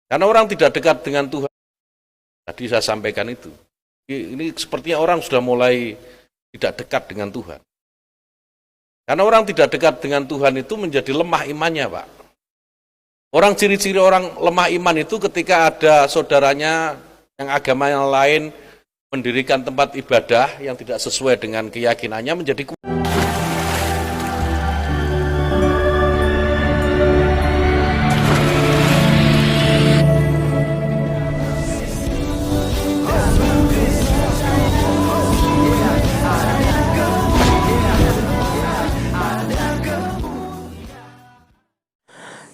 Karena orang tidak dekat dengan Tuhan. Tadi saya sampaikan itu. Ini sepertinya orang sudah mulai tidak dekat dengan Tuhan. Karena orang tidak dekat dengan Tuhan itu menjadi lemah imannya, Pak. Orang ciri-ciri orang lemah iman itu ketika ada saudaranya yang agama yang lain mendirikan tempat ibadah yang tidak sesuai dengan keyakinannya menjadi kuat.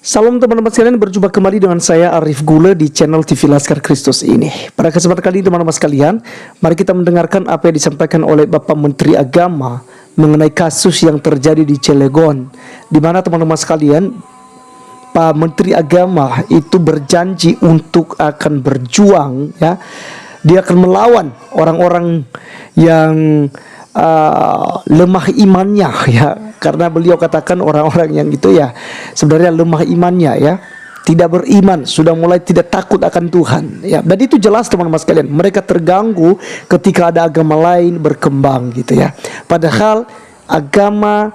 Salam teman-teman sekalian, berjumpa kembali dengan saya Arif Gule di channel TV Laskar Kristus ini. Pada kesempatan kali ini teman-teman sekalian, mari kita mendengarkan apa yang disampaikan oleh Bapak Menteri Agama mengenai kasus yang terjadi di Cilegon, di mana teman-teman sekalian, Pak Menteri Agama itu berjanji untuk akan berjuang, ya, dia akan melawan orang-orang yang lemah imannya, ya, karena beliau katakan orang-orang yang itu ya sebenarnya lemah imannya, ya, tidak beriman, sudah mulai tidak takut akan Tuhan, ya. Dan itu jelas teman-teman sekalian, mereka terganggu ketika ada agama lain berkembang gitu, ya. Padahal agama,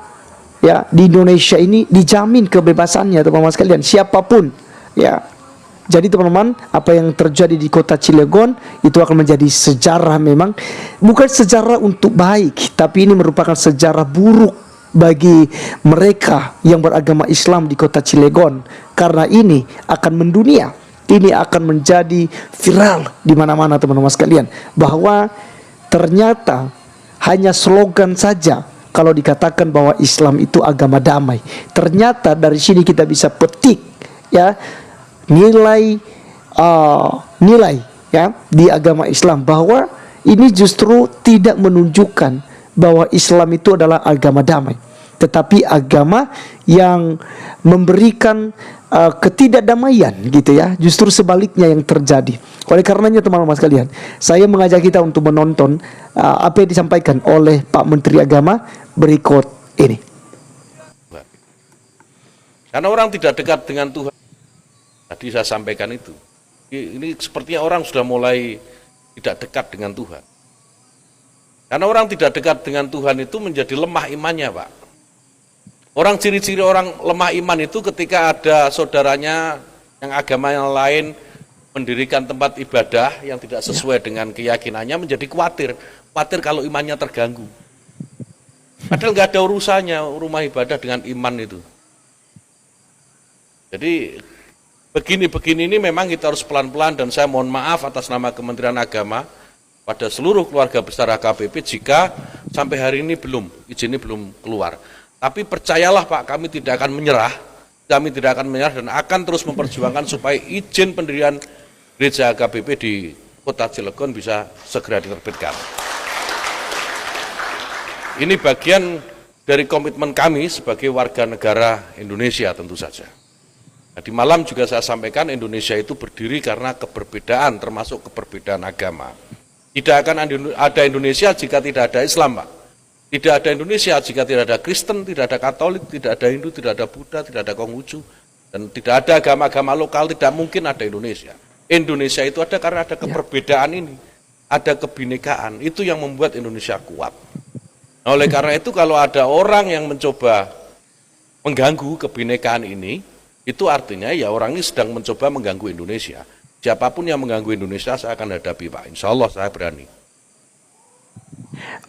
ya, di Indonesia ini dijamin kebebasannya teman-teman sekalian, siapapun, ya. Jadi teman-teman, apa yang terjadi di kota Cilegon itu akan menjadi sejarah, memang bukan sejarah untuk baik, tapi ini merupakan sejarah buruk bagi mereka yang beragama Islam di kota Cilegon, karena ini akan mendunia, ini akan menjadi viral di mana-mana teman-teman sekalian, bahwa ternyata hanya slogan saja kalau dikatakan bahwa Islam itu agama damai. Ternyata dari sini kita bisa petik, ya, nilai ya di agama Islam, bahwa ini justru tidak menunjukkan bahwa Islam itu adalah agama damai, tetapi agama yang memberikan ketidakdamaian gitu, ya. Justru sebaliknya yang terjadi. Oleh karenanya teman-teman sekalian, saya mengajak kita untuk menonton apa yang disampaikan oleh Pak Menteri Agama berikut ini. Karena orang tidak dekat dengan Tuhan. Tadi saya sampaikan itu. Ini sepertinya orang sudah mulai tidak dekat dengan Tuhan. Karena orang tidak dekat dengan Tuhan itu menjadi lemah imannya, Pak. Orang ciri-ciri orang lemah iman itu ketika ada saudaranya yang agama yang lain mendirikan tempat ibadah yang tidak sesuai dengan keyakinannya menjadi khawatir. Khawatir kalau imannya terganggu. Padahal nggak ada urusannya rumah ibadah dengan iman itu. Jadi begini-begini ini memang kita harus pelan-pelan, dan saya mohon maaf atas nama Kementerian Agama pada seluruh keluarga besar HKBP jika sampai hari ini izin ini belum keluar. Tapi percayalah Pak, kami tidak akan menyerah, dan akan terus memperjuangkan supaya izin pendirian gereja HKBP di kota Cilegon bisa segera diterbitkan. Ini bagian dari komitmen kami sebagai warga negara Indonesia tentu saja. Nah, di malam juga saya sampaikan Indonesia itu berdiri karena keberbedaan, termasuk keberbedaan agama. Tidak akan ada Indonesia jika tidak ada Islam, Pak. Tidak ada Indonesia jika tidak ada Kristen, tidak ada Katolik, tidak ada Hindu, tidak ada Buddha, tidak ada Konghucu, dan tidak ada agama-agama lokal, tidak mungkin ada Indonesia. Indonesia itu ada karena ada keberbedaan ini, ada kebinekaan, itu yang membuat Indonesia kuat. Nah, oleh karena itu kalau ada orang yang mencoba mengganggu kebinekaan ini, itu artinya ya orang ini sedang mencoba mengganggu Indonesia. Siapapun yang mengganggu Indonesia saya akan hadapi, Pak. Insya Allah saya berani.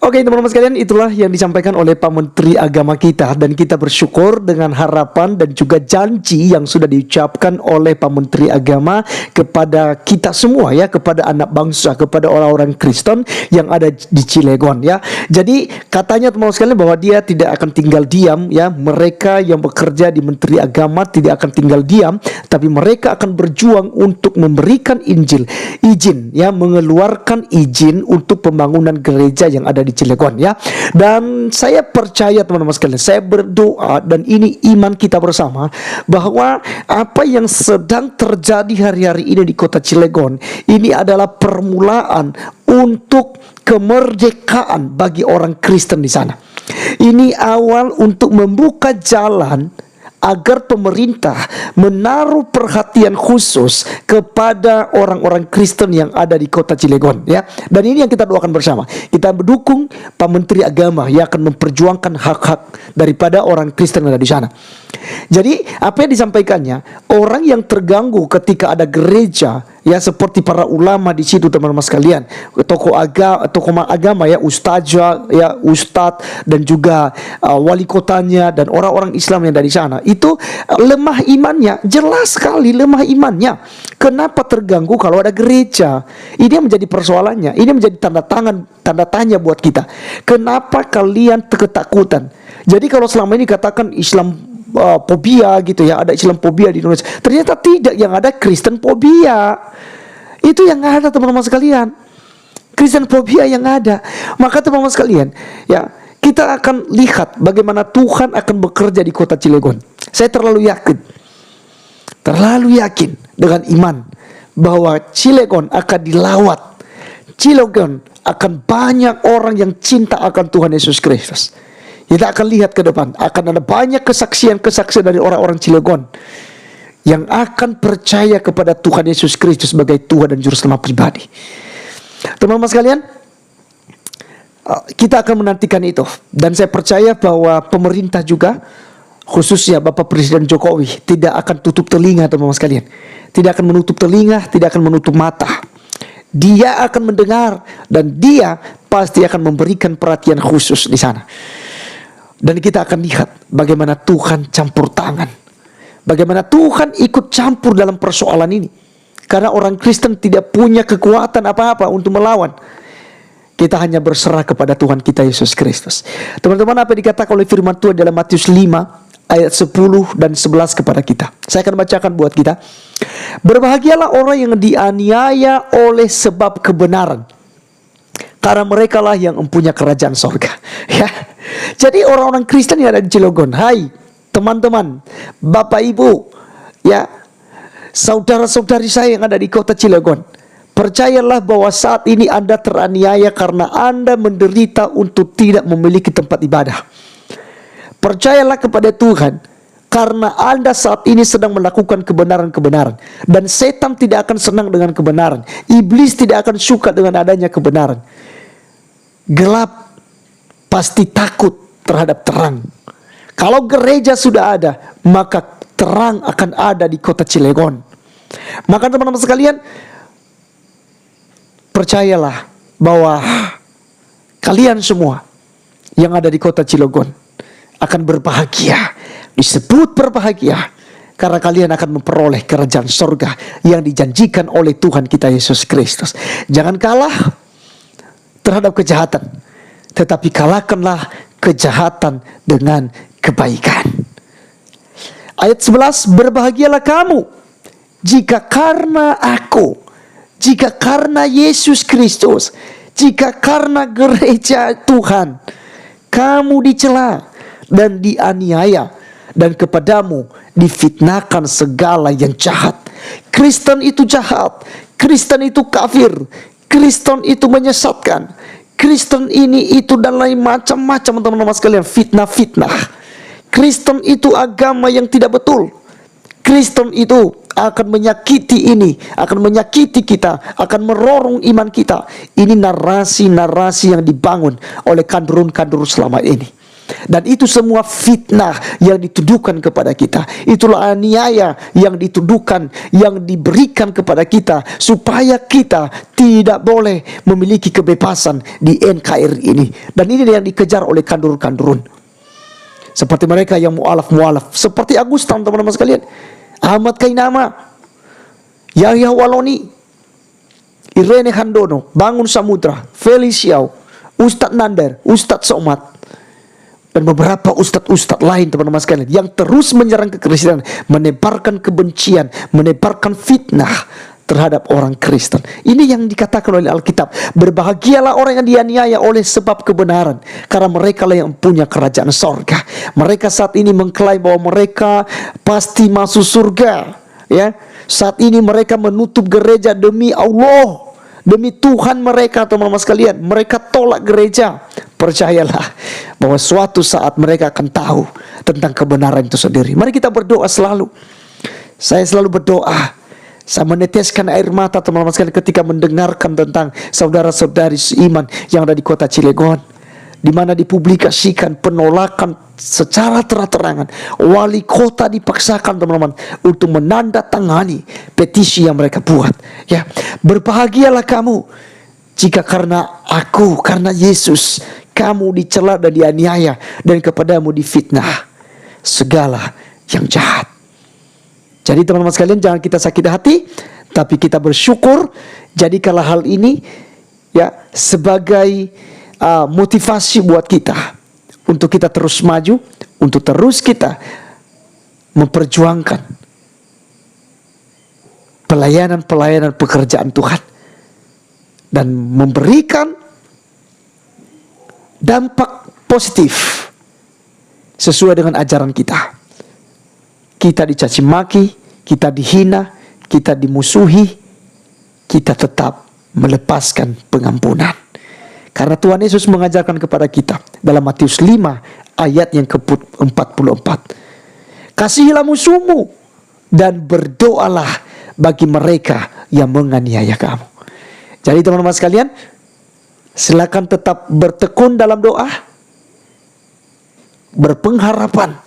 Oke teman-teman sekalian, itulah yang disampaikan oleh Pak Menteri Agama kita, dan kita bersyukur dengan harapan dan juga janji yang sudah diucapkan oleh Pak Menteri Agama kepada kita semua, ya, kepada anak bangsa, kepada orang-orang Kristen yang ada di Cilegon, ya. Jadi katanya teman-teman sekalian bahwa dia tidak akan tinggal diam, ya. Mereka yang bekerja di Menteri Agama tidak akan tinggal diam, tapi mereka akan berjuang untuk memberikan izin, ya, mengeluarkan izin untuk pembangunan gereja yang ada di Cilegon, ya. Dan saya percaya teman-teman sekalian, saya berdoa, dan ini iman kita bersama, bahwa apa yang sedang terjadi hari-hari ini di kota Cilegon ini adalah permulaan untuk kemerdekaan bagi orang Kristen di sana. Ini awal untuk membuka jalan agar pemerintah menaruh perhatian khusus kepada orang-orang Kristen yang ada di kota Cilegon, ya. Dan ini yang kita doakan bersama. Kita mendukung Pak Menteri Agama yang akan memperjuangkan hak-hak daripada orang Kristen yang ada di sana. Jadi apa yang disampaikannya, orang yang terganggu ketika ada gereja, ya, seperti para ulama di situ, teman-teman sekalian, tokoh agama, ya, ustadz dan juga wali kotanya dan orang-orang Islam yang dari sana, itu lemah imannya, jelas sekali lemah imannya. Kenapa terganggu kalau ada gereja? Ini yang menjadi persoalannya. Ini menjadi tanda tanya buat kita. Kenapa kalian ketakutan? Jadi kalau selama ini katakan Islam fobia gitu, ya, ada Islam fobia di Indonesia, ternyata tidak, yang ada Kristen fobia. Itu yang ada, teman-teman sekalian, Kristen fobia yang ada. Maka teman-teman sekalian, ya, kita akan lihat bagaimana Tuhan akan bekerja di kota Cilegon. Saya terlalu yakin dengan iman bahwa Cilegon akan dilawat. Cilegon akan banyak orang yang cinta akan Tuhan Yesus Kristus. Kita akan lihat ke depan, akan ada banyak kesaksian-kesaksian dari orang-orang Cilegon yang akan percaya kepada Tuhan Yesus Kristus sebagai Tuhan dan Juru Selamat pribadi. Teman-teman sekalian, kita akan menantikan itu. Dan saya percaya bahwa pemerintah juga, khususnya Bapak Presiden Jokowi, tidak akan tutup telinga, teman-teman sekalian. Tidak akan menutup telinga, tidak akan menutup mata. Dia akan mendengar dan dia pasti akan memberikan perhatian khusus di sana. Dan kita akan lihat bagaimana Tuhan campur tangan, bagaimana Tuhan ikut campur dalam persoalan ini. Karena orang Kristen tidak punya kekuatan apa-apa untuk melawan. Kita hanya berserah kepada Tuhan kita Yesus Kristus. Teman-teman, apa yang dikatakan oleh firman Tuhan dalam Matius 5 ayat 10 dan 11 kepada kita. Saya akan bacakan buat kita. Berbahagialah orang yang dianiaya oleh sebab kebenaran, karena mereka lah yang mempunyai kerajaan sorga. Ya. Jadi orang-orang Kristen yang ada di Cilegon, hai teman-teman, Bapak Ibu, ya, saudara-saudari saya yang ada di kota Cilegon, percayalah bahwa saat ini Anda teraniaya karena Anda menderita untuk tidak memiliki tempat ibadah. Percayalah kepada Tuhan karena Anda saat ini sedang melakukan kebenaran-kebenaran, dan setan tidak akan senang dengan kebenaran. Iblis tidak akan suka dengan adanya kebenaran. Gelap pasti takut terhadap terang. Kalau gereja sudah ada, maka terang akan ada di kota Cilegon. Maka teman-teman sekalian, percayalah bahwa kalian semua yang ada di kota Cilegon akan berbahagia. Disebut berbahagia karena kalian akan memperoleh kerajaan sorga yang dijanjikan oleh Tuhan kita Yesus Kristus. Jangan kalah terhadap kejahatan, tetapi kalahkanlah kejahatan dengan kebaikan. Ayat 11, berbahagialah kamu jika karena aku, jika karena Yesus Kristus, jika karena gereja Tuhan, kamu dicela dan dianiaya, dan kepadamu difitnahkan segala yang jahat. Kristen itu jahat, Kristen itu kafir, Kristen itu menyesatkan, Kristen ini itu dan lain macam-macam, teman-teman sekalian, fitnah-fitnah. Kristen itu agama yang tidak betul. Kristen itu akan menyakiti ini, akan menyakiti kita, akan merorong iman kita. Ini narasi-narasi yang dibangun oleh kandurun-kandurun selama ini. Dan itu semua fitnah yang dituduhkan kepada kita. Itulah aniaya yang dituduhkan, yang diberikan kepada kita, supaya kita tidak boleh memiliki kebebasan di NKRI ini. Dan ini yang dikejar oleh kandurun-kandurun, seperti mereka yang mu'alaf, seperti Agustan, teman-teman sekalian, Ahmad Kainama, Yahya Waloni, Irene Handono, Bangun Samudra, Feliciau, Ustadz Nandar, Ustadz Somad, dan beberapa ustadz-ustadz lain, teman-teman sekalian, yang terus menyerang kekristenan, menebarkan kebencian, menebarkan fitnah terhadap orang Kristen. Ini yang dikatakan oleh Alkitab, berbahagialah orang yang dianiaya oleh sebab kebenaran, karena mereka lah yang punya kerajaan sorga. Mereka saat ini mengklaim bahwa mereka pasti masuk surga, ya. Saat ini mereka menutup gereja demi Allah, demi Tuhan mereka, teman-teman sekalian. Mereka tolak gereja, Percayalah bahwa suatu saat mereka akan tahu tentang kebenaran itu sendiri. Mari kita berdoa selalu. Saya selalu berdoa. Saya meneteskan air mata teman-teman sekalian ketika mendengarkan tentang saudara-saudari seiman yang ada di kota Cilegon, di mana dipublikasikan penolakan secara terang-terangan. Wali kota dipaksakan teman-teman untuk menandatangani petisi yang mereka buat. Ya, berbahagialah kamu jika karena aku, karena Yesus, kamu dicela dan dianiaya dan kepadamu difitnah segala yang jahat. Jadi teman-teman sekalian, jangan kita sakit hati, tapi kita bersyukur. Jadikanlah hal ini ya sebagai motivasi buat kita untuk kita terus maju, untuk terus kita memperjuangkan pelayanan pekerjaan Tuhan dan memberikan dampak positif sesuai dengan ajaran kita. Kita dicaci maki, kita dihina, kita dimusuhi, kita tetap melepaskan pengampunan. Karena Tuhan Yesus mengajarkan kepada kita dalam Matius 5 ayat yang ke-44. Kasihilah musuhmu dan berdoalah bagi mereka yang menganiaya kamu. Jadi teman-teman sekalian, silakan tetap bertekun dalam doa, berpengharapan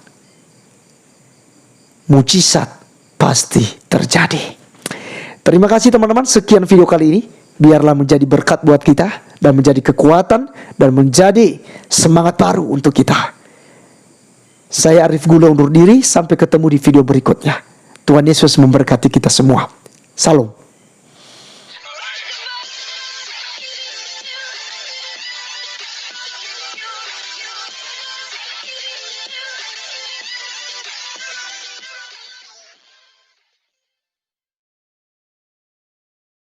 mujizat pasti terjadi. Terima kasih teman-teman, sekian video kali ini. Biarlah menjadi berkat buat kita dan menjadi kekuatan dan menjadi semangat baru untuk kita. Saya Arif Gula undur diri, sampai ketemu di video berikutnya. Tuhan Yesus memberkati kita semua. Salam.